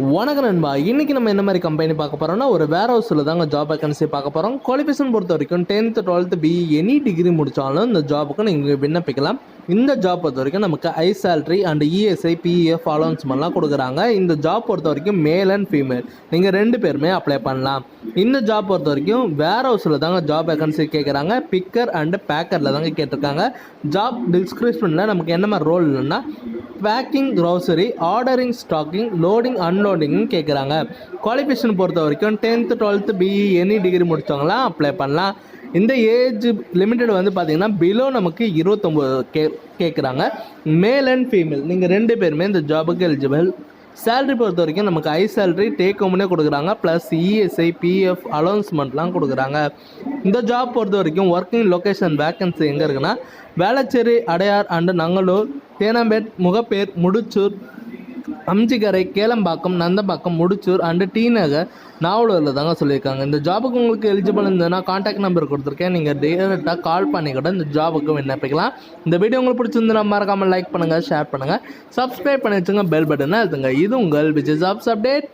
வணக்கம் நண்பா. இன்றைக்கி நம்ம என்ன மாதிரி கம்பெனி பார்க்க போகிறோம்னா ஒரு வேர் ஹவுஸில் தாங்க ஜாப் வேகன்சி பார்க்க போகிறோம். குவாலிஃபிகேஷன் பொறுத்த வரைக்கும் 10th 12th BE any degree முடித்தாலும் இந்த ஜாபுக்கு நீங்கள் விண்ணப்பிக்கலாம். இந்த ஜாப் பொறுத்த வரைக்கும் நமக்கு high salary and ESI PF அலௌன்ஸ்மெண்ட்லாம் கொடுக்குறாங்க. இந்த ஜாப் பொறுத்த வரைக்கும் மேல் அண்ட் ஃபீமேல் நீங்கள் 2 பேருமே அப்ளை பண்ணலாம். இந்த ஜாப் பொறுத்த வரைக்கும் வேர் ஹவுஸில் தாங்க ஜாப் வேகன்சி கேட்குறாங்க. பிக்கர் அண்டு பேக்கரில் தாங்க கேட்டிருக்காங்க. ஜாப் டிஸ்கிரிப்ஷனில் நமக்கு என்ன மாதிரி ரோல் இல்லைன்னா packing, grocery, ordering, stocking, loading, அன்லோடிங்னு கேட்குறாங்க. குவாலிஃபிகேஷன் பொறுத்த வரைக்கும் 10th 12th BE any degree முடித்தவங்களாம் அப்ளை பண்ணலாம். இந்த ஏஜ் லிமிட்டட் வந்து பார்த்திங்கன்னா பிலோ நமக்கு 29 கேட்குறாங்க. மேல் அண்ட் ஃபீமேல் நீங்கள் 2 பேருமே இந்த ஜாபுக்கு எலிஜிபிள். சேலரி பொறுத்த வரைக்கும் நமக்கு ஹை சேலரி டேக் ஹோம்னே கொடுக்குறாங்க. ப்ளஸ் ESI PF அலௌன்ஸ்மெண்ட்லாம் கொடுக்குறாங்க. இந்த ஜாப் பொறுத்த வரைக்கும் ஒர்க்கிங் லொக்கேஷன் வேக்கன்சி எங்கே இருக்குன்னா Velachery, Adyar and Nangalur, Teynampet, Mogappair, Mudichur, Aminjikarai, Kelambakkam, Nandambakkam, Mudichur and T Nagar, நாவலூரில் தாங்க சொல்லியிருக்காங்க. இந்த ஜாபுக்கு உங்களுக்கு எலிஜிபிள் இருந்ததுன்னா கான்டாக்ட் நம்பர் கொடுத்துருக்கேன். நீங்கள் டேரெக்டாக கால் பண்ணி கூட இந்த ஜாபுக்கு விண்ணப்பிக்கலாம். இந்த வீடியோ உங்களுக்கு பிடிச்சிருந்தா மறக்காமல் லைக் பண்ணுங்கள், ஷேர் பண்ணுங்கள், சப்ஸ்கிரைப் பண்ணி வச்சுங்க, பெல் பட்டனை அழுத்துங்க. இது உங்கள் ஜாப்ஸ் அப்டேட்.